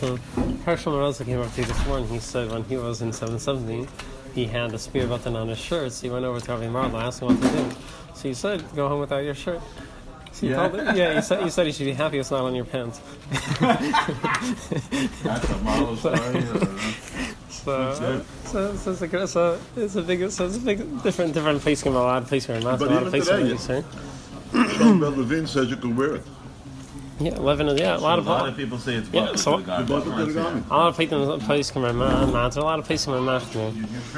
So Hershel Maraza came up to you this morning. He said when he was in 770, he had a spear button on his shirt. So he went over to Rabbi Marla, asked him what to do. So he said, "Go home without your shirt." So he told him, he said you should be happy it's not on your pants. That's a model story. It's a big different place. A lot of places are not. But a lot of places are today, Sean Levin says you can wear it. Yeah, 11 is, a lot of people say it's yeah, so to the garment. A lot of places come around, a lot of places come around.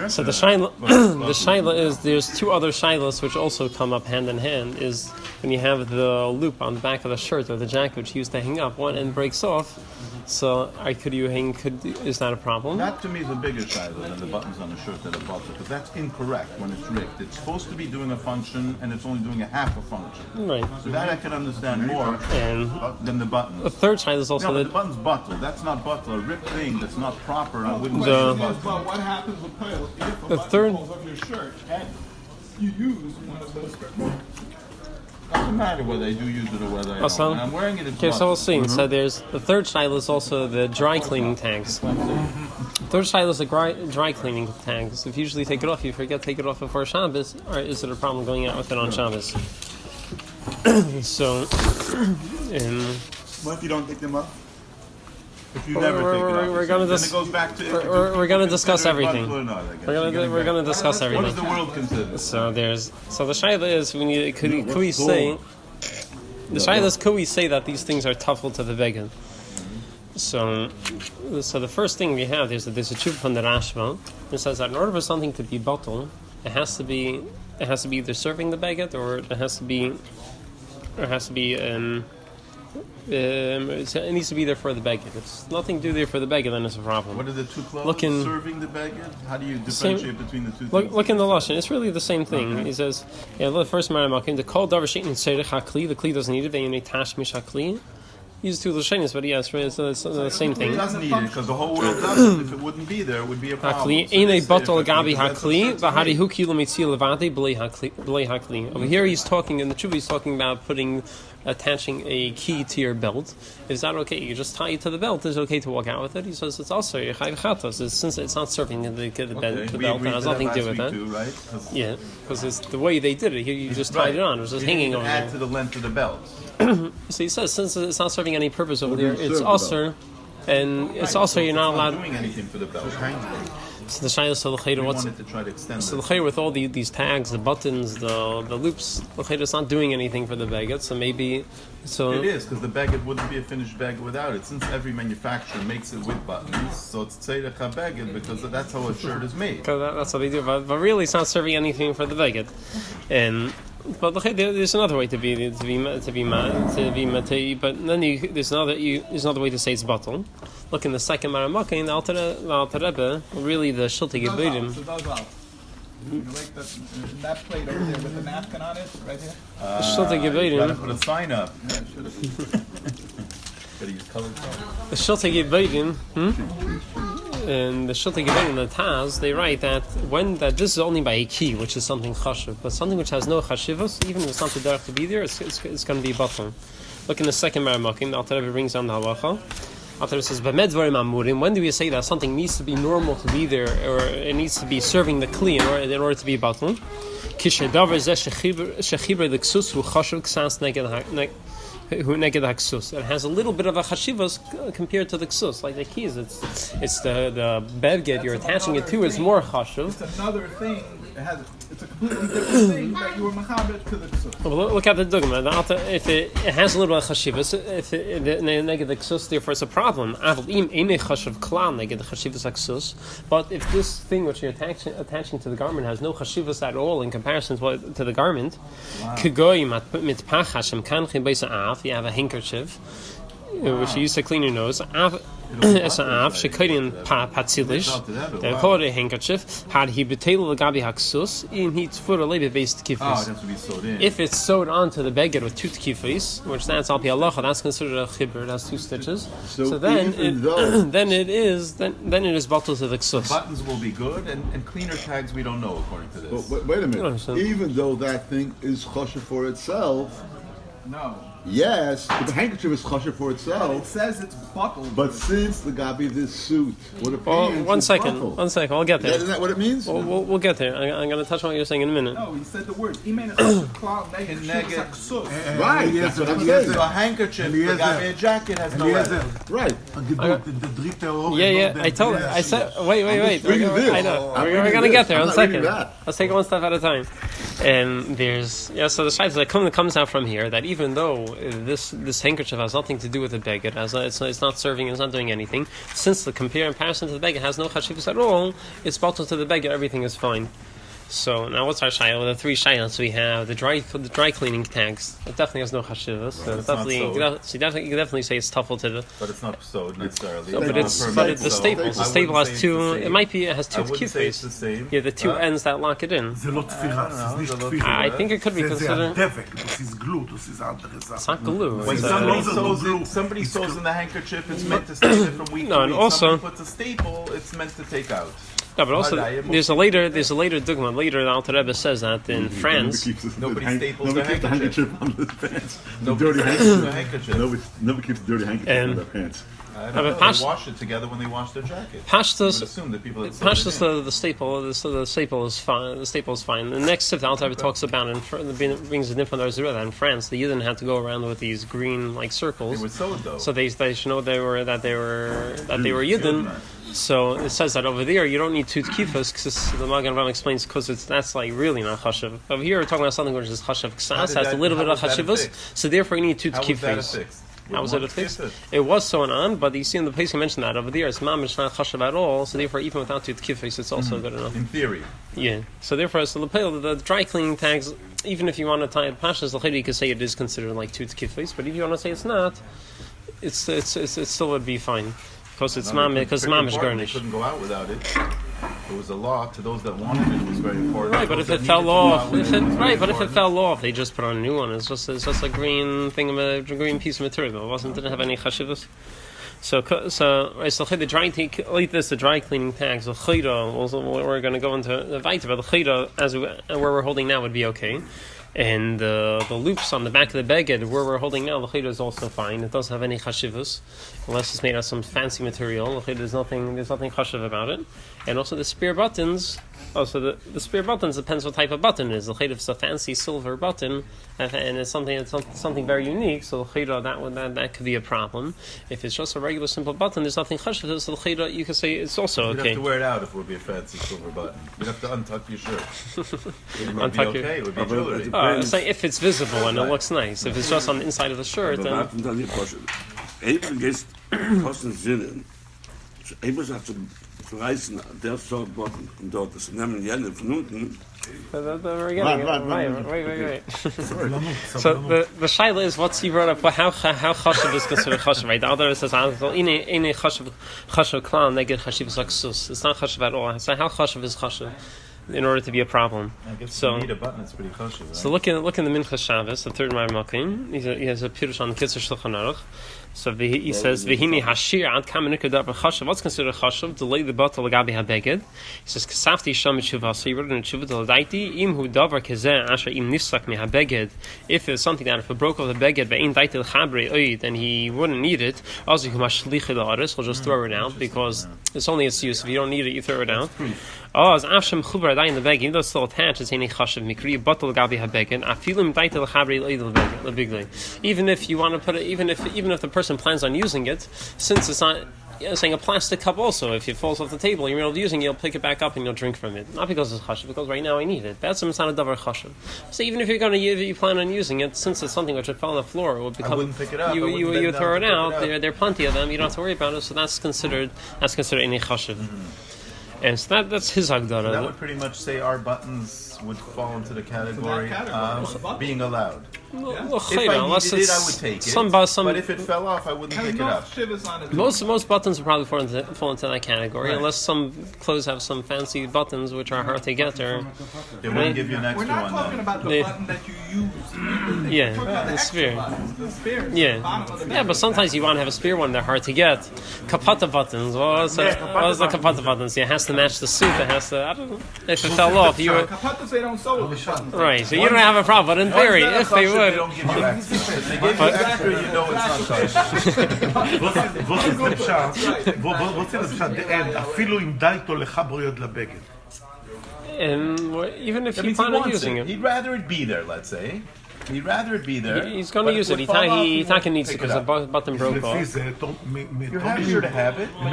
So the shaila is, there's two other shailas which also come up hand in hand, is when you have the loop on the back of the shirt or the jacket which you used to hang up, one end breaks off, so is not a problem. That to me is a bigger shaila than the buttons on the shirt that are buttoned, because that's incorrect when it's rigged. It's supposed to be doing a function and it's only doing a half a function. Right. So that I can understand more than the buttons. The third shaila is also the button's button. That's not button. A ripped thing that's not proper. I wouldn't. But what happens with piles if a button falls on your shirt and you use one of those skirts? Doesn't matter whether I do use it or whether I don't. When I'm wearing it, it's okay, so we'll see. So there's the third shaila is also the dry cleaning tags. Third shaila is the dry cleaning tags. If you usually take it off, you forget to take it off before Shabbos, or is it a problem going out with it on Shabbos? So, what if you don't take them off? If you never take it off, we're going to discuss everything. We're going to discuss everything. What does the world consider? So the shaila is could we say the shaila is could we say that these things are tuffle to the vegan? So the first thing we have is that there's a tshuva from the Rashba. It says that in order for something to be bottle, it has to be either serving the baguette or it needs to be there for the baguette. If it's nothing to do there for the baguette, then it's a problem. What are the two clothes? Serving the baguette? How do you differentiate between the two things? Look in the Lashon. It's really the same thing. Okay. He says, the first Maramakim, the kol davar she'in tzerich hakli, the kli doesn't need it, then you need tash mish hakli. Use two Lashonis, but yes, it's the same thing. It doesn't need it because the whole world does it. If it wouldn't be there, it would be a problem. Hakli, eine bottle gabi hakli, v'hari hu kilo mitzil levante b'lei hakli. Over here, he's talking in the tshuva. He's talking about attaching a key to your belt. Is that okay? You just tie it to the belt. Is it okay to walk out with it? He says it's also since it's not serving the belt, it has nothing to do with that. Right? Yeah, because it's the way they did it. You just tied it on. It was just hanging over there. Add to the length of the belt. So he says since it's not serving any purpose over there, it's also, and it's also you're not allowed. Doing anything for the belt. So the shayla so the with all these tags, the buttons, the loops, it's not doing anything for the baguette. So maybe it is because the baguette wouldn't be a finished baguette without it. Since every manufacturer makes it with buttons, so it's tzeirecha baguette because that's how a shirt is made. That's how they do. But really, it's not serving anything for the baguette. But there's another way to be matei. But then there's another way to say it's bottle. Look in the second Maramaka in the Alter Rebbe, really the Shiltei Geburim. That plate over there with the napkin on it, right here. The Shiltei Geburim. Gotta put a sign up. Gotta use colored signs. The Shiltei Geburim. And the Shiltei Geburim, the Taz, they write that this is only by a key, which is something chashiv, but something which has no chashivos, even if it's not the derech to be there, it's going to be bottom. Look in the second Maramakim, the Alter Rebbe brings down the halacha. Alter Rebbe says, when do we say that something needs to be normal to be there, or it needs to be serving the kli in order to be bottom? It has a little bit of a chashivas compared to the ksus, like the keys. It's the bedget you're attaching it to is more chashiv. It's another thing. It's a completely different thing that you were machabed to the ksus. Well, look at the dogma. If it has a little bit of chashivas, if the neged the ksus, therefore it's a problem. But if this thing which you're attaching to the garment has no chashivas at all in comparison to the garment, you have a handkerchief which you use to clean your nose. It's an av shekarian patzilish. They call it a handkerchief. Had he betel the gabi haksus in heat for a labor based kifis. If it's sewed onto the baguette with two kifis, which that's al pi halacha, that's considered a chibur. It has two stitches. So then it is bottled to the ksus. Buttons will be good, and cleaner tags we don't know according to this. But wait a minute. Even though that thing is kosher for itself. No. Yes, but the handkerchief is kosher for It itself. says it's buckled. But since the gabi this suit, what a Well, pants, one it's second. buckled. One second. We'll get there. Isn't that what it means? We'll get there. I'm going to touch on what you're saying in a minute. No, he said the word. Right. Right, that's what I'm So saying. a handkerchief, the gabi jacket has no leather. Right. Yeah. I said. Wait. bringing this. I know. I'm We're bringing going to this. get there. I'm One not reading second. that. Let's take it one step at a time. And so the shayla that comes out from here that even though this handkerchief has nothing to do with the beged, it's not serving, it's not doing anything. Since the comparison to the beged has no chashivus at all, it's bottled to the beged, everything is fine. So now what's our shayla? The three shaylas we have: the dry cleaning tags. It definitely has no chashivus. So It's not you can definitely say it's tuffle to the. But it's not sewed necessarily. No, but not it's permanent, the so staples. The I staple wouldn't has say it's two. the It same. might be. It has I two wouldn't say it's the kifes. same. Yeah, the two ends that lock it in. זה לא תפירה, זה nicht תפירה. I think it could be זה considered. הדבק, das ist Glut, das ist andere It's Sache. not glue. When It's somebody sews in the handkerchief, it's meant to stay there from week No, to and week. also- Somebody puts a staple, it's meant to take out. No, but also there's a later dogma. Later, the Alter Rebbe says that in France. Nobody staples Nobody their keeps the handkerchief. handkerchief on the pants. The Nobody dirty staples their handkerchief. handkerchief. Nobody keeps the dirty handkerchief And- on their pants. I don't but know. Pash- They wash it together when they wash their jacket. You Pashtus, would assume that people that sew it Pashtus, in. the staple is fine. The staple is fine. The next step the Alter Rebbe talks about brings it in from Arzura in France. The Yidden had to go around with these green like They circles, were sewed though. so they should know they were Yidden. So it says that over there you don't need two kifas because the Magen Ram explains because that's like really not chashav. Over here we're talking about something which is chashav ksas, has a little bit of chashivus, so therefore you need two How was that kifas. affixed? How was it affixed? Kifas. It was sewn on, but you see in the place you mentioned that over there it's mamish not chashav at all. So therefore even without two kifas it's also good enough. In theory. Yeah. So therefore, the dry cleaning tags, even if you want to tie it pashas, you could say it is considered like two kifas, but if you want to say it's not, it still would be fine. Because it's mamish Pretty important. garnish. They couldn't go out without it. There was a law to those that wanted it. It was very important. Right, but Those if it that fell needed to go off, out with it was very but if it important. fell off, they just put on a new one. It's just a green thing of a green piece of material. Didn't have any chashivas. So the dry cleaning tags. The chayda, also we're going to go into the weiter, but the chayda where we're holding now would be okay. And the loops on the back of the beged where we're holding now, the chayda is also fine. It doesn't have any chashivas, unless it's made out of some fancy material. The chayda there's nothing chashiv about it. And also the spear buttons. Also the spear buttons depends what type of button it is. The chayda is a fancy silver button, and it's something very unique. So the chayda that could be a problem. If it's just a regular simple button, there's nothing chashiv. So the chayda you could say it's also You'd okay. have to wear it out if it would be a fancy silver button. You'd have to untuck your shirt. It would be Untuck your- okay. It would be jewelry. It's like if it's visible and it looks nice. If it's just on the inside of the shirt, Aber then warten dann die Kosche. Eben gehst kosten Sinnen. Eben sagt zu reißen, der Sort Botten und dort ist nehmen jene von unten. we're getting it. Right. Wait. So the shaila is what he brought up. How chashav is considered chashav, right? The other says in a chashav clown they get chashiv zaksus. It's not chashav at all. So how chashav is chashav in order to be a problem? I guess So- if you need a button, it's pretty kosher, right? So look in the Minchas Shabbos, the third Marmakim. He has a pirush on the Kitzur Shulchan Aruch. So he says, "V'hini hashir ad kamenika davar chashav." What's considered chashav? Delay the bottle lagabi habeged. He says, "Kasafti sham tshuva." So he wrote in tshuva deladaiti im hu davar kezeh asher im nisak mi habeged. If it's something that if it broke off the beged ve'in daiti l'chabre oy, then he wouldn't need it. Also, he must shlich l'haris. He'll just throw it out because it's only its use. If you don't need it, you throw it out. Oh, as afshem chubar adai in the beged, even though it's still attached, it's any chashav mikri bottle lagabi habeged. Afilim daiti l'chabre oy l'bigli. Even if you want to put it, even if the person plans on using it, since it's not saying a plastic cup also, if it falls off the table, you're able to using it, you'll pick it back up and you'll drink from it. Not because it's chashav, because right now I need it. That's it's not a davar chashav. So even if you're going to you plan on using it, since it's something which would fall on the floor, it would become. I wouldn't pick it up. You throw it out. There are plenty of them. You don't have to worry about it. So that's considered any chashav. And so that's his hagdara. That would pretty much say our buttons would fall into the category of being allowed. If I needed it, I would take it. But if it fell off, I wouldn't pick it up. Most buttons would probably fall into that category, Right. unless some clothes have some fancy buttons which are hard to get. Or They wouldn't give you an We're extra not one talking then. about the They- button that you use. We're yeah, talking about the extra sphere. buttons, the spares, Yeah, the bottom of the yeah, but sometimes you want to have a spare one. They're hard to get. Kapata buttons. What's the kapata buttons? It has to match the suit. It has to. I don't know. If it fell off, you. Kapata bottles they don't sew with buttons. Right, so you don't have a problem, but in theory, if they would. They don't give you extra. They give you extra, you know it's not kosher. אפילו אם די איתו לך בריאות לבגד. Even if you plan on using it. He'd rather it be there, let's say. He'd rather it be there. He's going to use it. He needs it because the button broke off. You're happy to have it. I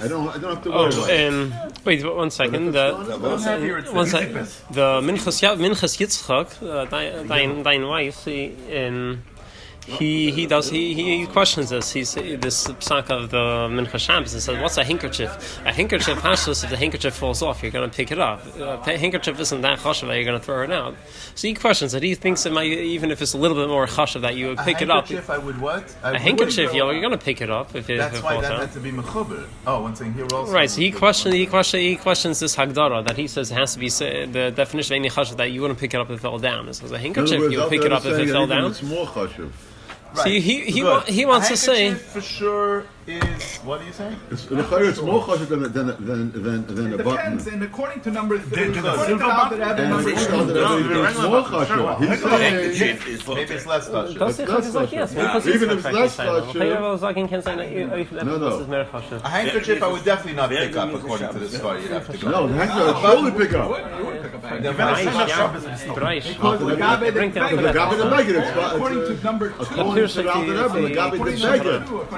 don't have to worry about it. Wait 1 second. The Minchas Yitzchak, dein wife, he questions this. This psak of the Minchas Shabbos and says, "What's a handkerchief? A handkerchief hashlus. If the handkerchief falls off, you're going to pick it up. A handkerchief isn't that chashuv that you're going to throw it out." So he questions it. He thinks it might, even if it's a little bit more chashuv, that you would pick it up. A handkerchief, I would what? A handkerchief, you're going to pick it up if it falls out. That's why that had to be mechuber. Oh, one thing here also. Right. So he questions this hagdara that he says it has to be the definition of any chashuv that you wouldn't pick it up if it fell down. It says a handkerchief, you would pick it up if it fell down. It's more chashuv. Right. So he wants to say for sure is what do you say? It's more chashuv than a button. Depends, and according to number 3, It's more chashuv. He's saying Maybe it's less chashuv. even if it's less chashuv. A handkerchief I would definitely not pick up according to this story. You'd have to go. No, the handkerchief I surely pick up. according to number 2, You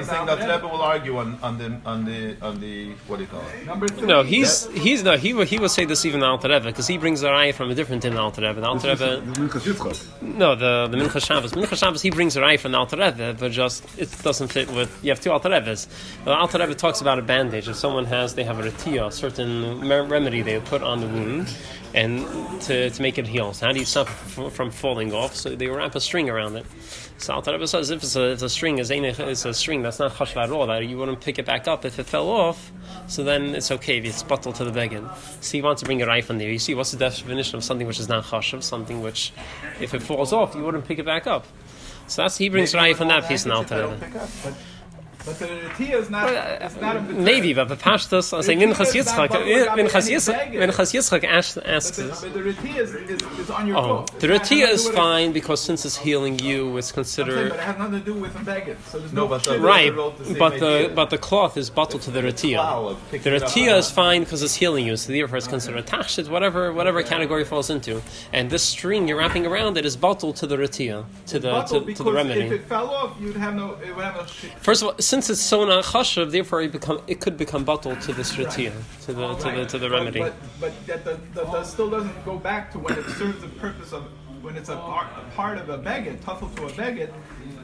think that Rebbe will argue on the what do you call it? number 3. No, he will say this even the Alter Rebbe because he brings the raya from a different din Alter Rebbe. The Alter Rebbe, no, the Minchas Shabbos. Minchas Shabbos he brings the raya from the Alter Rebbe, but just it doesn't fit with. You have two Alter Rebbes. The Alter Rebbe talks about a bandage. If someone they have a retia, a certain remedy they put on the wound, and to make it heal. So how do you stop it from falling off? So they wrap a string around it. So Alter Rebbe says if a string is a string that's not chashuv at all, that you wouldn't pick it back up if it fell off. So then it's okay if it's bottled to the begin. So you want to bring a raya from there. You see what's the definition of something which is not chashuv, something which if it falls off you wouldn't pick it back up. So he brings raya from that piece in Alter Rebbe. But the retia is not a maybe, but the pashtus, I say Minchas Yitzchak asks this. But the retia is on your clothes. The retia is fine because since it's healing you, it's considered. But it has nothing to do with a baggage. So there's right, but the cloth is bottled to the retia. The retia is fine because it's healing you, so therefore it's considered tachshit, whatever category it falls into. And this string you're wrapping around it is bottled to the retia, to the remedy. If it fell off, it would have no. First of all, since it's so not chashuv, therefore it could become bottled to this retia, to the remedy. But that still doesn't go back to when it serves the purpose of when it's a part of a baguette, tuffle to a baguette,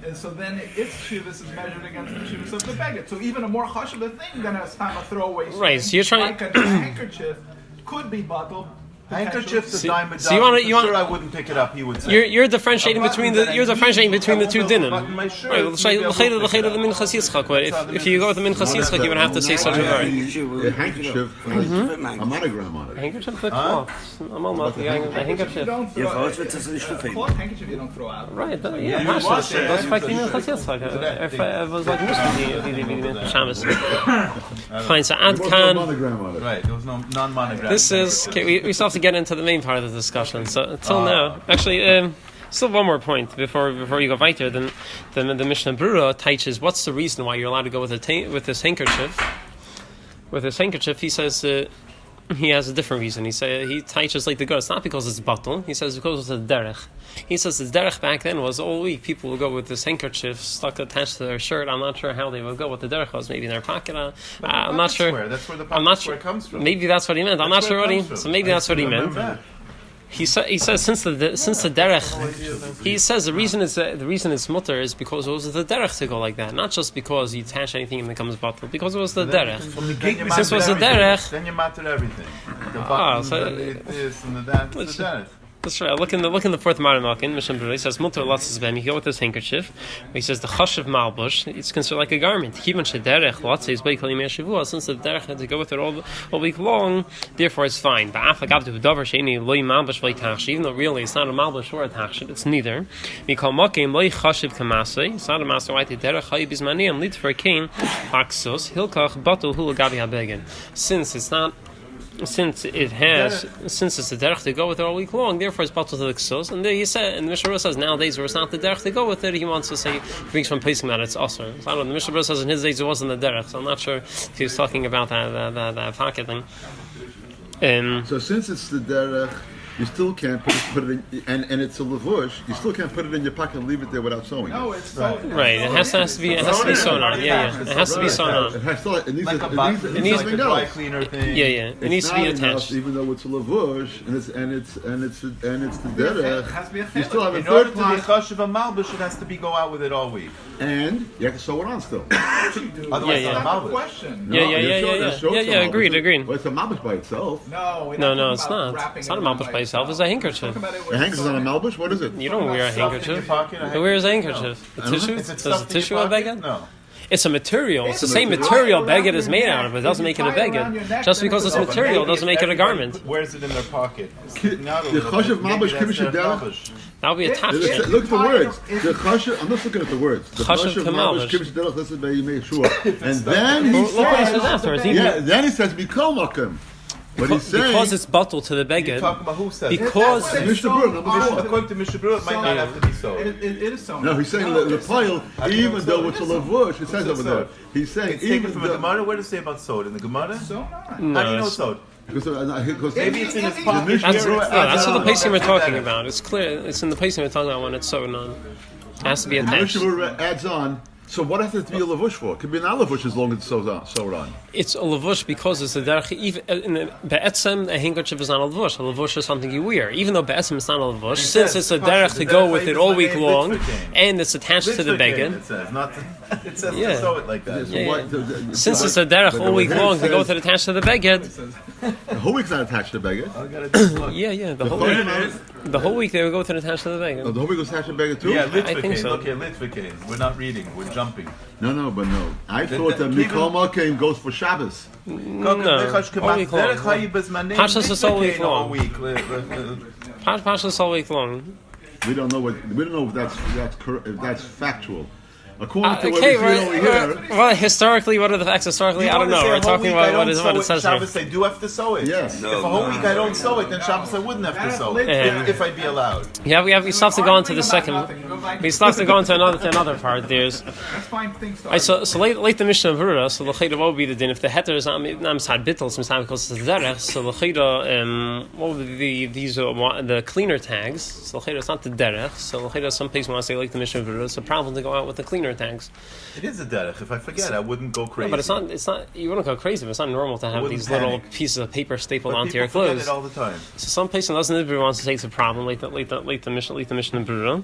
and so then its shivus is measured against the shivus of the baguette. So even a more chashuv thing than a throwaway. Right. So you're trying. Like a handkerchief could be bottled. Handkerchief to diamond. So you want sure, I wouldn't pick it up. He would say. You're differentiating between the two dinim. If you go with the Minchas Yitzchak, you would have to say such a word. A handkerchief has a monogram on it. Handkerchief, the cloth. The handkerchief. Handkerchief you don't throw out. Right. Yeah. That's like the Minchas Yitzchak. It was like the Shabbos. Fine. So Ad Khan. Right. There was no non-monogram. This is okay. We still have to get into the main part of the discussion. So until now, actually, still one more point before you go weiter. Then the Mishnah Brura teaches what's the reason why you're allowed to go with this handkerchief. With his handkerchief, he says he has a different reason. He teaches like the girl. It's not because it's bottle. He says because it's a derech. He says the derech back then was all week. People would go with this handkerchief stuck attached to their shirt. I'm not sure how they would go. What the derech was, maybe in their pocket. I'm not sure. That's where the pocket square comes from. Maybe that's what he meant. I'm not sure what he. So maybe that's what he meant. He says since the derech, he says the reason it's mutter is because it was the derech to go like that, not just because you attach anything and it becomes bottled. Because it was the derech. Since it was the derech, then you matter everything. The buttons, this and that. It's the derech. That's right. Look in the fourth Maranok Mishnah Brura. He says mutter lotzes b'hem. You go with this handkerchief. He says the chashuv malbush. It's considered like a garment. Even shederech lotzes b'ikol yimei shavua. Since the derech had to go with it all week long, therefore it's fine. But after gavdu v'davar sheini loy malbush loy tachshit. Even though really it's not a malbush or a tachshit, it's neither. Mikol makim loy chashuv kamasei. It's not a master white derech chayi bismaniam lit for a king. Aksos hilkach batul hula gabi habegin. Since it's not since it's the derech to go with it all week long, therefore it's bottled to the ksus. And there you said, and the Mishnah Berurah says nowadays where it's not the derech to go with it, he wants to say he brings from placing that it's usher. So I don't know. The Mishnah Berurah says in his days it wasn't the derech, so I'm not sure if he was talking about that pocket thing. So since it's the derech, you still can't put it in, and it's a lavush. You still can't put it in your pocket and leave it there without sewing. No, it's sewn. Right. It has to be sewn on. Yeah. It has to be sewn on. It needs like a dry cleaner thing. Yeah. It needs to be attached. Even though it's a lavush and it's the derech. It has to be a you still have a In order third to be chashuv a malbush, it has to be go out with it all week. and you have to sew it on still. Otherwise, Yeah. it's not a malbush. Question. Yeah. Agreed. But it's a malbush by itself. No, It's not. It's not a malbush by itself. It's a handkerchief. The handkerchief is on a malbush. What is it? You don't wear a handkerchief. Who wears a handkerchief? A tissue? Does a tissue a beged? No. It's a material. It's the same material beged is made out of. It doesn't make it a beged. Just because it's material doesn't make it a garment. Wears it in their pocket. The chashuv malbush kibbutz derech. That'll be attached. Look at the words. The chashuv. I'm just looking at the words. The Chashuv malbush kamalbush. kibbutz derech. This is by Yimei Shua. And then he Look what he says says. afterwards. Yeah. Then he says mikol makom. But he's saying Because it's bottled to the You're beged. talking about who says Because Mishnah Berurah number 4. According to Mishnah Berurah, it might not have to be so. It is sewn. No, he's saying the pile, even though it's a lavush, it says over there. He's saying It's taken even from a though. Gemara. What does it say about sewed? In the Gemara? Sewn on. How do you know it's- it's sewed? Because Maybe it's in his pocket. That's Here, that's what the placing we're talking better. about. It's clear. It's in the placing we're talking about when it's sewn on. It has to be the attached. Mishnah Berurah adds on. So what has it to be a lavush for? It could be an lavush as long as it's sewed on. It's a lavush because it's a derech. Even in the be'etzem, a handkerchief is not a lavush. A lavush is something you wear. Even though be'etzem is not a lavush, since it's a derech to go with it all week long, and it's attached to the beged. It says not. It says Yeah. to sew it like that. Since it's a derech all week long to go with it attached to the beged. The whole week's not attached to beged. I gotta just look. Yeah. The whole week they would go with it attached to the beged. The whole week was attached to beged too. Yeah, I think so. Look here, Litvakain. We're not reading. We're jumping. No. I thought that Mikol Makom goes for Shabbos. No, all week long. Pashas is all week long. Pashas is all week long. We don't know if that's factual. According to Okay, what we see over here. well, historically, what are the facts historically? I don't know. We're talking about what it says here. Shabbos, I do have to sew it. Yes. If a whole week I don't sew it, then Shabbos I wouldn't have to sew it. If I'd be allowed. Yeah, we still have to go on to the second. We still have to go on to another part. There's Let's find things to so late the Mishnah Berurah. So the chayda what would be the din if the heter is not misad bittel, sometimes because it's the derech. So the chayda what would be the cleaner tags? So the chayda is not the derech. So the chayda some people want to say like the Mishnah Berurah. It's a problem to go out with the cleaner tags. It is a derech. If I forget, I wouldn't go crazy. No, but it's not. You wouldn't go crazy. But it's not normal to have wouldn't these panic. little pieces of paper stapled But onto your people forget clothes. it all the time. So some person doesn't wants to say it's a problem. Late the Mishnah Berurah.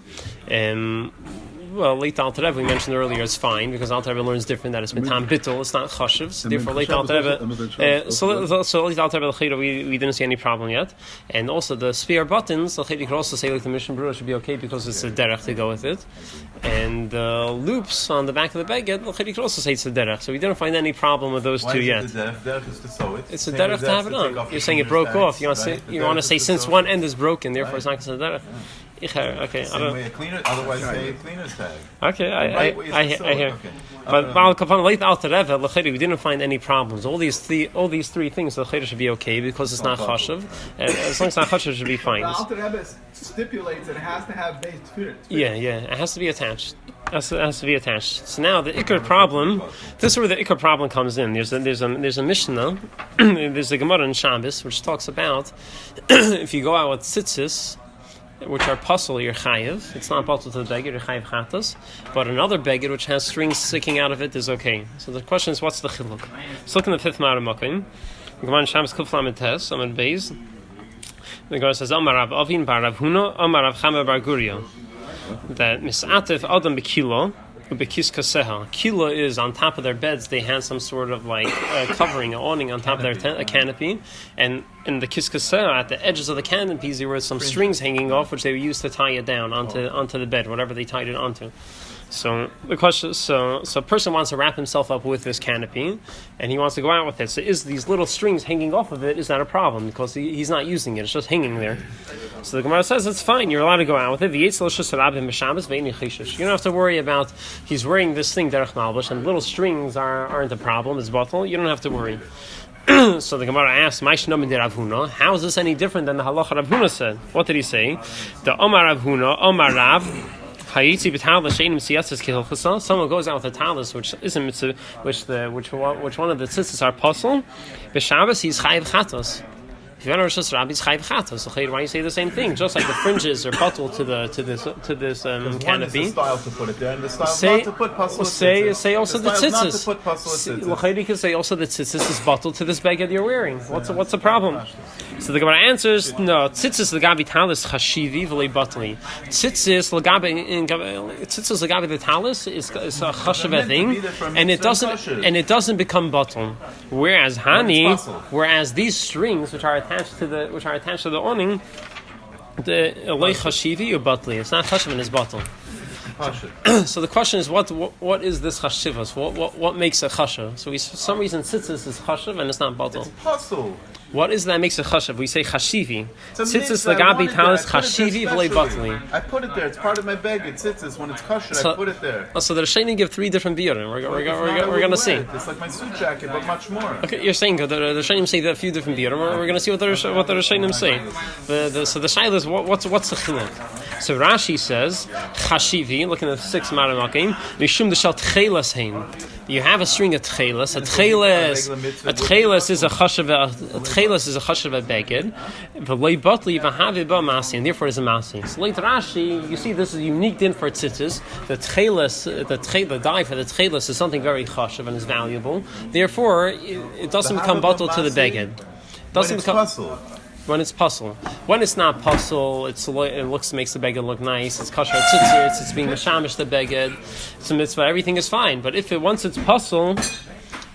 Well, late Alter Rebbe we mentioned earlier is fine because Alter Rebbe learns different that it's mitam bittul, it's not chashiv. So therefore, late Alter Rebbe. So late Alter Rebbe we didn't see any problem yet. And also the sphere buttons, you could also say like the Mishnah Berurah should be okay because it's a derech to go with it. And loops on the back of the beged, you could also say it's a derech. So we didn't find any problem with those Why two is yet. it the derech? Derech is to sew it. It's a Same derech as to have it to take on. off You're the saying it cleaner's broke off. tags, You want to say right? The you want to derech say is to since sew one it. end is broken, therefore it's Right. not considered derech. Okay, I Same don't. way a cleaner. Otherwise, say a cleaner's tag. Okay, Right way is I to sew hear. it. Okay. But Baal Kapan late Alter Rebbe, we didn't find any problems. All these three things, the chayda should be okay because it's not chashuv. As long as it's not chashuv, it should be fine. The Alter Rebbe stipulates that it has to have base tefillah. Yeah, it has to be attached. It has to be attached. So now the ikar problem. This is where the ikar problem comes in. There's a Mishnah. There's a Gemara in Shabbos which talks about if you go out with tzitzis, which are puzzle, you're chayiv. It's not bottled to the beged, you're chayiv chatas. But another beged which has strings sticking out of it is okay. So the question is, what's the chiluk? Let's look in the fifth Ma'ara Makim. Gemara in Shabbos Kuf Lamed Tes, Amud Beis. The Gemara says, Amar Rav Avin bar Rav Huna, Amar Rav Chama bar Guria. That misatif adam bekilo, ubekis kaseha. Kilo is on top of their beds. They had some sort of like covering, an awning on top of their a canopy, and in the kiskaseh at the edges of the canopies there were some strings hanging off, which they would use to tie it down onto the bed, whatever they tied it onto. So the question, so a person wants to wrap himself up with this canopy, and he wants to go out with it. So is these little strings hanging off of it? Is that a problem? Because he's not using it; it's just hanging there. So the Gemara says it's fine. You're allowed to go out with it. You don't have to worry about he's wearing this thing derech malbush, and little strings aren't a problem. It's bottle. You don't have to worry. So the Gemara asks, how is this any different than the halacha Rav Huna said? What did he say? The Omar Rav Huna, Omar Rav, someone goes out with a talus which isn't mitzvah, which one of the tzitzis are puzzle. B'Shabbos he's chayiv chatos. If you want to Rosh Rabbi, it's chayiv chatos. So why do you say the same thing? Just like the fringes are bottled to this canopy. One is the style to put it there, and the style is not to put puzzle. Say also the tzitzis. You can say also the tzitzis is bottled to this beged you're wearing. What's the problem? So the Gemara answers, no, tzitzis legabi talis chashivi v'lei batli. Tzitzis legabi the talis is a chashav thing, and it doesn't become bottle. Whereas these strings which are attached to the awning, the elei chashivi or batli. It's not chashav in his bottle. So the question is, what is this chashivas? What makes a chashav? So for some reason tzitzis is chashav and it's not bottle. It's puzzle. What is that makes a chashav? We say chashivi. Tzitzis legabi talis chashivi v'lei batli. I put it there. It's part of my bag. It's tzitzis. When it's kosher, I put it there. So the Rishonim give 3 different biurim. We're going to see. It's like my suit jacket, but much more. Okay, you're saying the Rishonim say a few different biurim. We're going to see what the Rishonim say. So the shaila is what's the chiluk? So Rashi says chashivi. Looking at 6 maramakim, mishum d'shal tchelas hein. You have a string of tchelas. A tchelas is a chashav. Tchelas is a chashav beged, v'lei batli v'havi ba masi, and therefore it is a masi. So later Rashi, you see this is a unique din for tzitzis. The tchelas, the dye for the tchelas is something very chashav and is valuable. Therefore, it doesn't become batal to the beged. Doesn't become puzzle. When it's puzzle. When it's not puzzle, makes the beged look nice. It's kosher tzitzis. It's being mashamish the beged. It's a mitzvah. Everything is fine. But once it's puzzle.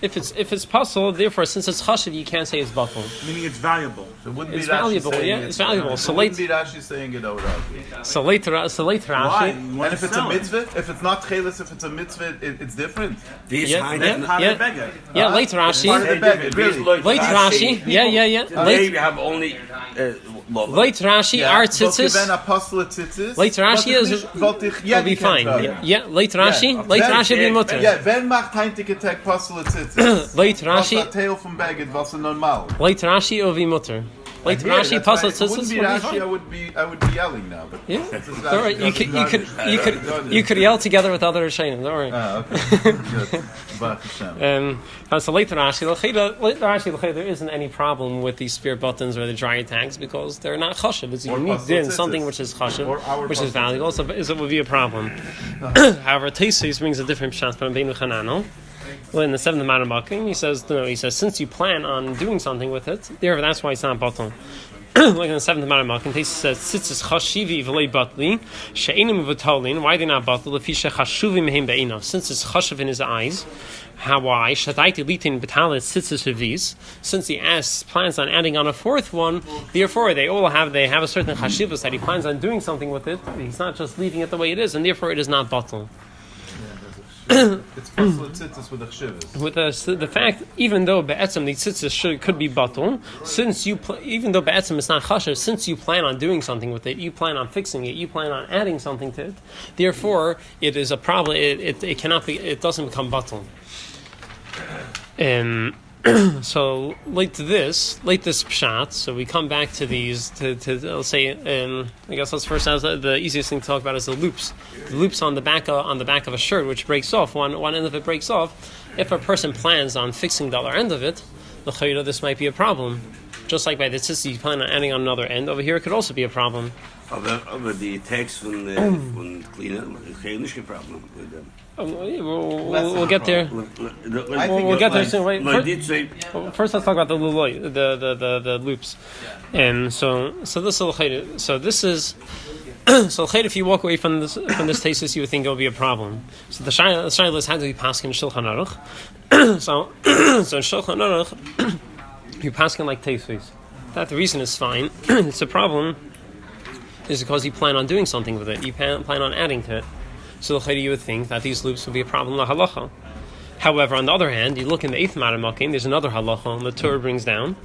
If it's puzzle, therefore, since it's chashiv, you can't say it's batal. Meaning it's valuable. So it it's valuable, it's valuable. So wouldn't be Rashi saying it out. So later Rashi. Why? And if it's a mitzvah, if it's not chelis, if it's a mitzvah, it's different. Later Rashi. Late Rashi. Late you have only. Late Rashi are tzitzis. Late Rashi will be fine. Late Rashi will be mutter. Wenn macht heintige Tag puzzle tzitzis. Late Rashi. Was tail from Beged was normal. Late Rashi will be mutter. Like Rashi puzzle tzitzis. I would be yelling now. But yeah, all right. You could yell together with other Rishonim. Don't worry. Okay. So later Rashi, there isn't any problem with these spear buttons or the dryer tags because they're not chashav. It's a unique din, something which is chashav, which is valuable. So it would be a problem. However, Taisus brings a different pshat from Beinu Chananel. Well, in the 7th Maramakim, he says, since you plan on doing something with it, therefore that's why it's not batal. Like in the 7th Maramakim, he says, "Tzitzis chashivi v'lei batli she'enim v'talin." Why are they not batal? Lefisha chashuvim mehem be'ino. Since it's chashuv in his eyes. How why? Shadaiti litin betalis tzitzis revis. Since he plans on adding on a 4th one, therefore they have a certain chashivus that he plans on doing something with it. He's not just leaving it the way it is, and therefore it is not batal. It's possible tzitzis with a chshivas. With the fact, even though be'etzem the tzitzis could be batal, since even though be'etzem is not chashav, since you plan on doing something with it, you plan on fixing it, you plan on adding something to it, therefore it is a problem. It cannot be. It doesn't become batal. So like this pshat. So we come back to these. Let's say, I guess let's first have the easiest thing to talk about is the loops. The loops on the back of a shirt, which breaks off. One end of it breaks off. If a person plans on fixing the other end of it, this might be a problem. Just like by the tzitzis, you plan on adding on another end. Over here, it could also be a problem. Aber die Tags von cleaner, geen problem with them. We'll get there. We'll get there soon. Wait, first, let's talk about the luloi, the loops, and so this is so if you walk away from this thesis, you would think it will be a problem. So the shaila is how do we pass in Shulchan Aruch? So in Shulchan Aruch, you pass in like thesis. That the reason is fine. It's a problem. Is because you plan on doing something with it. You plan on adding to it. So you would think that these loops would be a problem la halacha. However, on the other hand, you look in the 8th Maramakim, there's another halacha the Torah brings down,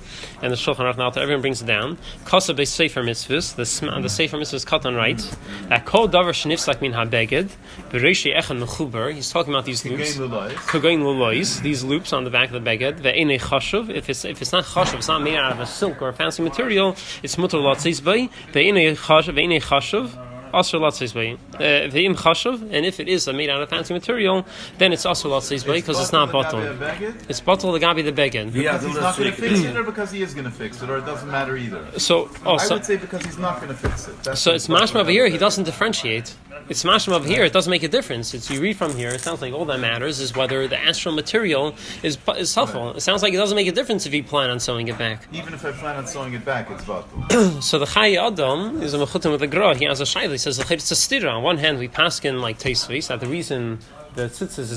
and the Shulchan Aruch Nalta, everyone brings it down. Kosa be Sefer Mitzvahs, the Sefer Mitzvahs Katan writes that Kol Davar Shnifsak Min HaBeged, Bereishi Echan Mechuber, he's talking about these loops, Kogain Lulois, these loops on the back of the Beged, Ve'enei Chashuv, if it's not Chashuv, it's not made out of a silk or a fancy material, it's Mutter Latzis Bay, Ve'enei Chashuv, Asr Latzis Bay, Ve'im Chashuv, and if it is made out of fancy material, then it's Asr Latzis Bay because it's not bottle. It's bottle the Gabi the Beged. Because he's not going to fix it, or because he is going to fix it, or it doesn't matter either. So, I would say because he's not going to fix it. So it's mashma over here, he doesn't differentiate. It's mashma over here, it doesn't make a difference. It's you read from here, it sounds like all that matters is whether the astral material is helpful. Right. It sounds like it doesn't make a difference if you plan on sewing it back. Even if I plan on sewing it back, it's bottle. So the Chai Adam is a mechutim with a gra. He has a shaila. He says it's a stira. On one hand, we paskin like Tosfos that the reason the tzitzis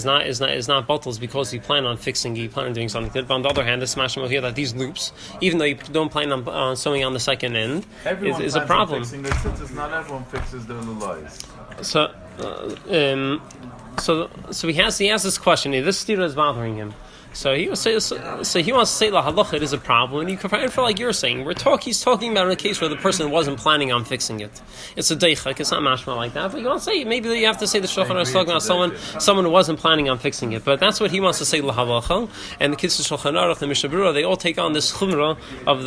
is not bottles because you plan on fixing, you plan on doing something good. But on the other hand, this mashma here that these loops, even though you don't plan on sewing on the second end, is a problem. Fixing their tzitzis. Not everyone fixes their lulais. So he has this question. This stira is bothering him. So he wants to say la halacha it is a problem, and you compare it for like you're saying. He's talking about a case where the person wasn't planning on fixing it. It's a deichak. It's not mashma like that. But you want to say maybe you have to say the Shulchan is talking about someone who wasn't planning on fixing it. But that's what he wants to say la halacha. And the kids of Shulchan Aruch, the Mishnah Berurah, they all take on this chumrah of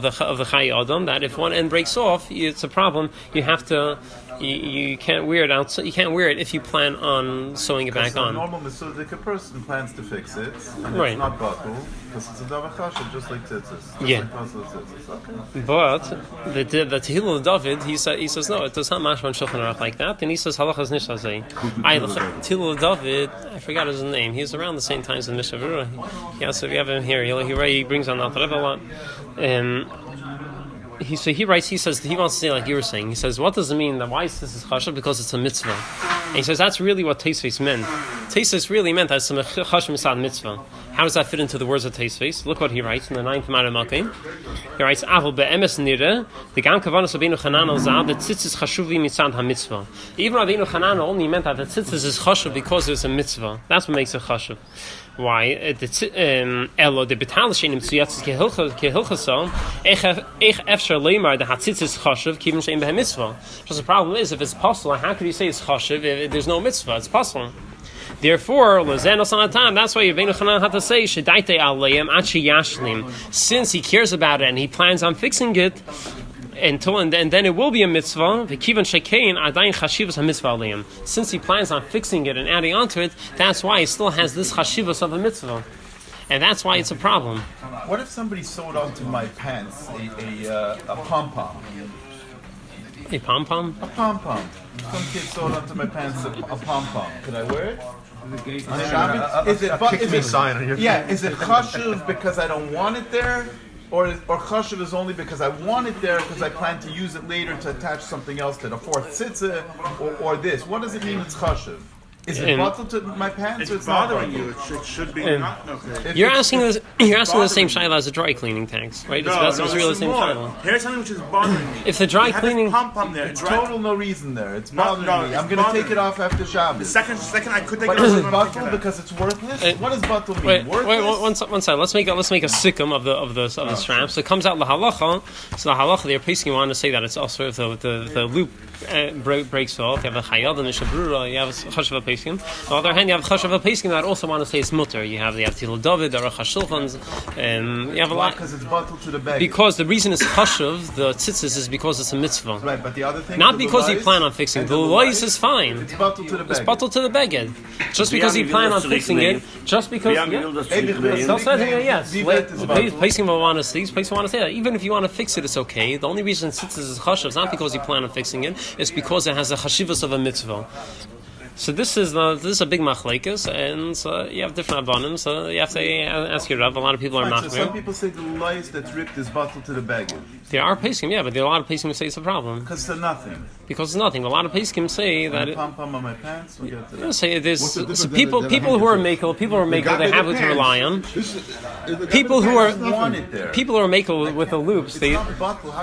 the Chai Adam that if one end breaks off, it's a problem. You have to. You can't wear it out. You can't wear it if you plan on sewing it back on. Normal Mesudik, a person plans to fix it, and right. It's not bottle because it's a davar chashuv, just like tzitzis. Yeah. Okay. But the Tehillah of David, he says no, it does not mash on Shulchan Aruch like that, and he says halachas nishazei. Tehillah of David, I forgot his name. He was around the same time as the Mishnah Berurah. Yeah, so if you have him here, he brings on Alter Rebbe a lot. He says he wants to say like you were saying. He says, what does it mean that why is this chashav? Because it's a mitzvah. And he says that's really what Tosfos meant. Tosfos really meant that it's a chashav misad mitzvah. How does that fit into the words of Tosfos? Look what he writes in the 9th Maramakim. He writes, Aval be'emes nire, the gam kavanas Rabbeinu Hanan al zah, the tzitzis chashuvi mitzad ha-mitzvah. Even Rabbeinu Hanan only meant that the tzitzis is chashuv because it's a mitzvah. That's what makes it chashuv. Why? Elo de betal shenim tziyatzis kehilchasol ech efshar leimar the hatzitzis chashuv kivim shein behem mitzvah. Because the problem is, if it's possible, how could you say it's chashuv if there's no mitzvah? It's possible. Therefore, that's why Rabbeinu Hanan had to say shedaite aleim achi yashlim. Since he cares about it and he plans on fixing it, and then it will be a mitzvah. Since he plans on fixing it and adding onto it, that's why he still has this chashivas of a mitzvah, and that's why it's a problem. What if somebody sewed onto my pants a pom pom? A pom pom? A pom pom. Some kid sewed onto my pants a pom pom. Could I wear it? Is it chashuv because I don't want it there? Or chashuv is only because I want it there because I plan to use it later to attach something else to the fourth tzitzah or this. What does it mean it's chashuv? Is it bottled to my pants? It's bothering you. It should be not. Okay. You're asking the same shaila as the dry cleaning tanks, right? That's really the same shaila. Here's something which is bothering me. If the dry cleaning pump there, it's total no reason there. It's bothering me. I'm going to take it off after Shabbos. The second I could take it off. But is it bottled because it's worthless? What does bottled mean? Wait, one second. Let's make a sikkim of the strap. So it comes out lahalacha. So the halacha, they're basically want to say that it's also if the loop breaks off. You have a chayad and a shabrura. You have a chashav peskim. On the other hand, you have chashav peskim that also want to say it's mutter. You have Tilul David, the Rachashulchans, and you have a lot because it's bottled to the bag. Because the reason it's chashav, the tzitzis, is because it's a mitzvah. Right, but the other thing, not because you plan on fixing. The lois is fine. It's bottled to the bag. It's bottled to the beged. Just because you plan on fixing it, just because. Yes, placing will want to say. Placing want to say that even if you want to fix it, it's okay. The only reason tzitzis is chashav is not because you plan on fixing it. It's because it has a chashivas of a mitzvah. So this is a big machlekes, and you have different abonim. So you have to ask your Rav. A lot of people are machmir. So some people say the lice that's ripped is bottled to the bag. There are peskim, yeah, but there are a lot of peskim who say it's a problem because they're nothing. because it's nothing. A lot of poskim say that Pom-pom on my pants. We'll get to that. say there's the people who are makel, they have it to rely on. People who are makel with the loops,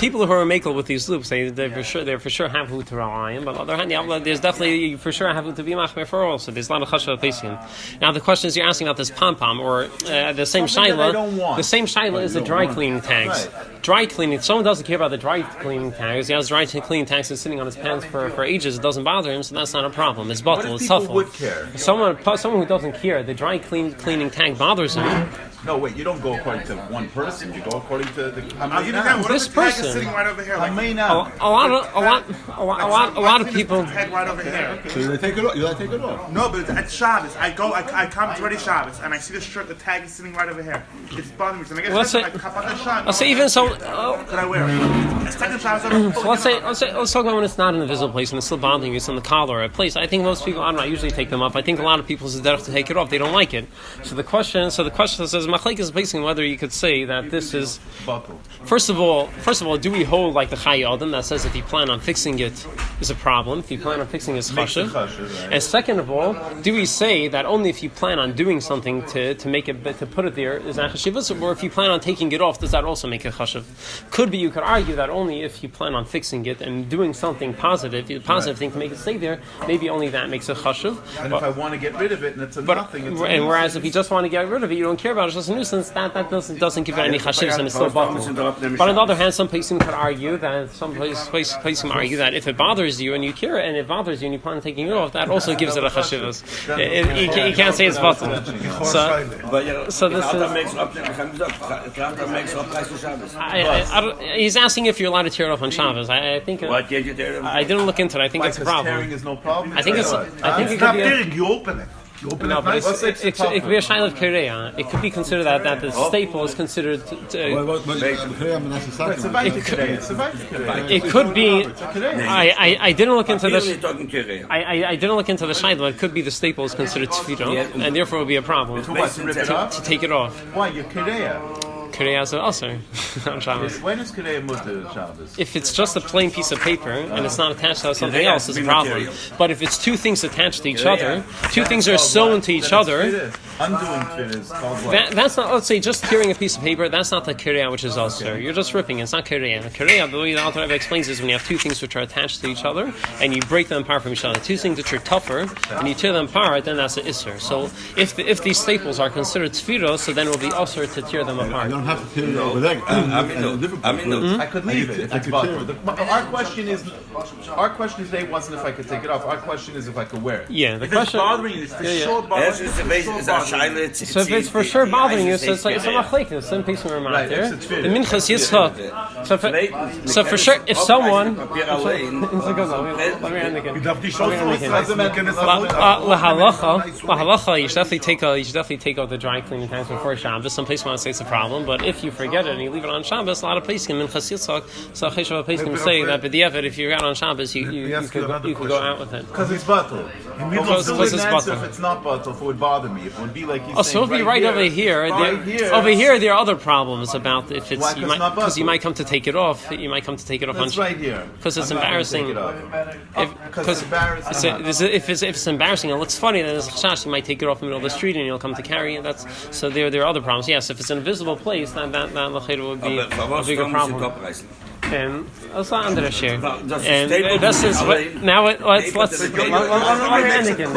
people who are makel with these loops, they're for sure have who to rely on. But on the other hand, there's definitely for sure have who to be machmer for also. There's a lot of chashav poskim. Now the question is, you're asking about this pom-pom or the same shaila. The same shaila is the dry cleaning tags. Dry cleaning. If someone doesn't care about the dry cleaning tags, he has dry cleaning tags and sitting on his pants for ages. It doesn't bother him, so that's not a problem. It's bottle. It's tough. Would care. Someone who doesn't care, the dry cleaning tag bothers him. No, wait. You don't go according to one person. You go according to the. This person. Is sitting right over here. Like, A lot of people. Head right over here. So you take it off. You like take it off. No, but it's Shabbos. I come. It's already Shabbos, and I see the shirt. The tag is sitting right over here. It's bothering me. So I Let's say even so. Could I wear it? It's second Shabbos. So let's talk about when it's not in a visible place and it's still bothering you. It's on the collar or a place. I think most people, I don't know, usually take them off. I think a lot of people is derech to take it off. They don't like it. So the question says machlek is basically whether you could say that this is. First of all, do we hold like the Chai Adam that says if you plan on fixing it is a problem? If you plan on fixing it is chashuv. Right. And second of all, do we say that only if you plan on doing something to make it to put it there is not chashivus, or if you plan on taking it off, does that also make it chashuv? Could be you could argue that only if you plan on fixing it and doing something positive, the positive thing to make it stay there, maybe only that makes it chashuv. And if I want to get rid of it and it's a nothing, it's and whereas if you just want to get rid of it, you don't care about it, it's just a nuisance, that doesn't give it any chashivus and it's still bottled. But on the other hand, some people could argue that if it bothers you and you care and it bothers you and you plan on taking it off, that also gives it a chashivus. You can't say it's bottled. So this is. He's asking if you're allowed to tear it off on Shabbos. I think. I didn't look into it. I think it's a problem. Tearing is no problem. I think it could be. You open it. It could be a shaila of kereya. It could be considered that the staple is considered. It could be. I didn't look into this. I didn't look into the shaila, but it could be the staple is considered tefillah, and therefore it would be a problem to take it off. Why you're kereya? Kereya is also on Shabbos. When is kereya mutter Shabbos? If it's just a plain piece of paper and it's not attached to something else, it's a problem. But if it's two things attached to each other, two things are sewn to each other, undoing tefillah is called what? That's not. Let's say just tearing a piece of paper. That's not the kereya, which is also. You're just ripping. It's not kereya. Kereya, the way the Alter Rebbe explains, is when you have two things which are attached to each other and you break them apart from each other. Two things which are tougher and you tear them apart, then that's an isser. So if these staples are considered tefillah, so then it will be usher to tear them apart. You don't have to tear it over there. I could leave it if it's bottled. Our question is today wasn't if I could take it off. Our question is if I could wear it. Yeah, the If question. it's bothering you, it's for sure bothering you. So if it's for sure bothering you, so it's like some machlekes, some piece of remark there. The minchas yitzchak. So for sure, if someone. Let me end again. Lahalacha, you should definitely take out the dry cleaning times before Shabbos. Some places want to say it's a problem, but if you forget it and you leave it on Shabbos, a lot of poskim minchas yitzchak. So cheshav poskim say that b'diavad, if you're out on Shabbos, you could go out with it. Because it's bottled. Because it's bottled. If it's not bottled, it would bother me. It would be like he's so it'll be right over here. Over here, there are other problems about if it's because you might come to take it off. You might come to take it off. That's right here. Because it's embarrassing. If it's embarrassing, it looks funny. Then there's a chash. You might take it off in the middle of the street and you'll come to carry it. So there are other problems. Yes, if it's an invisible place, that would be a bigger problem. And that's not under the share. And this is now. Let's let me end again.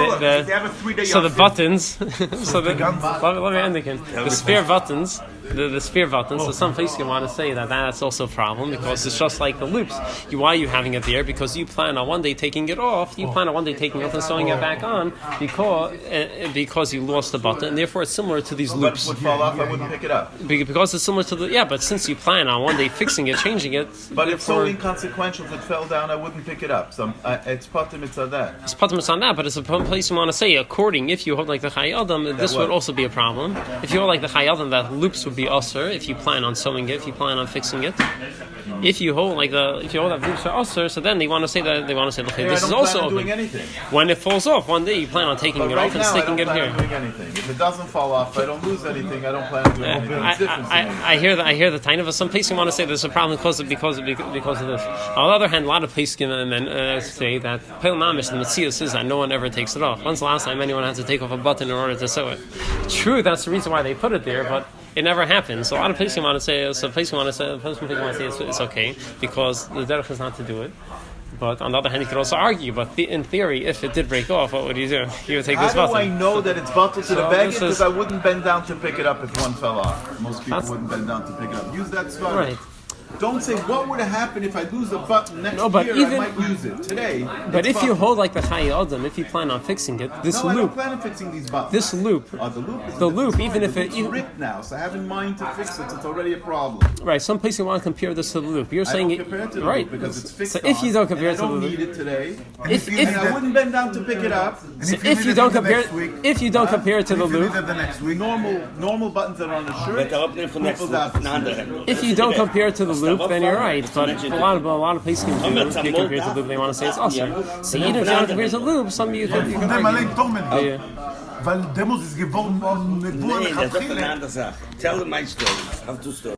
So the buttons. Let me end again. The spare buttons. The sphere buttons. So some places you want to say that's also a problem because it's just like the loops. Why are you having it there? Because you plan on one day taking it off. You plan on one day taking it off and sewing it back on because you lost the button. And therefore, it's similar to these loops. Would fall off. I wouldn't pick it up. Because it's similar to the But since you plan on one day fixing it, changing it. But it's so inconsequential. If it fell down, I wouldn't pick it up. So it's patim. It's on that. It's patim. It's on that. But it's a place you want to say. According, if you hold like the Chai Adam, this would also be a problem. If you hold like the Chai Adam, that loops would be usher if you plan on sewing it, if you plan on fixing it. if you hold that loops are usher, so then they want to say that this is also doing anything. When it falls off, one day you plan on taking it off and sticking it here. Doing anything. If it doesn't fall off, I don't lose anything. I don't plan on doing anything. It's different. I hear the tiny of some places want to say there's a problem because of this. On the other hand, a lot of places say that Pale Mamish, the Metzius is that no one ever takes it off. When's the last time anyone had to take off a button in order to sew it? True, that's the reason why they put it there, but it never happens. So a lot of places want to say it's okay because the derech is not to do it. But on the other hand, you could also argue. But in theory, if it did break off, what would you do? You would take this button. How do I know that it's bottled to the bag? Because I wouldn't bend down to pick it up if one fell off. Most people wouldn't bend down to pick it up. Use that spot. Right. Don't say what would have happened if I lose a button next year. I might use it today. But if you hold like the Chai Adam, if you plan on fixing it, this loop. I don't plan on fixing these buttons. This loop. The loop. Even if it's ripped now, so I have in mind to fix it. It's already a problem. Right. Some places want to compare this to the loop. You're saying it compare it to the right loop because it's fixed. So if you don't compare it to the loop, I don't need it today. If I wouldn't bend down to pick it up. So if you don't compare it to the loop, normal buttons that are on the shirt. If you don't compare it to the loop, then you're right. But a lot of places can compare it to the loop. They want to say it's awesome. So even if you don't compare it to the loop, some of you can argue. Weil Demos ist geworden, Nee, das ist eine andere Sache. Tell them my story. Have to story.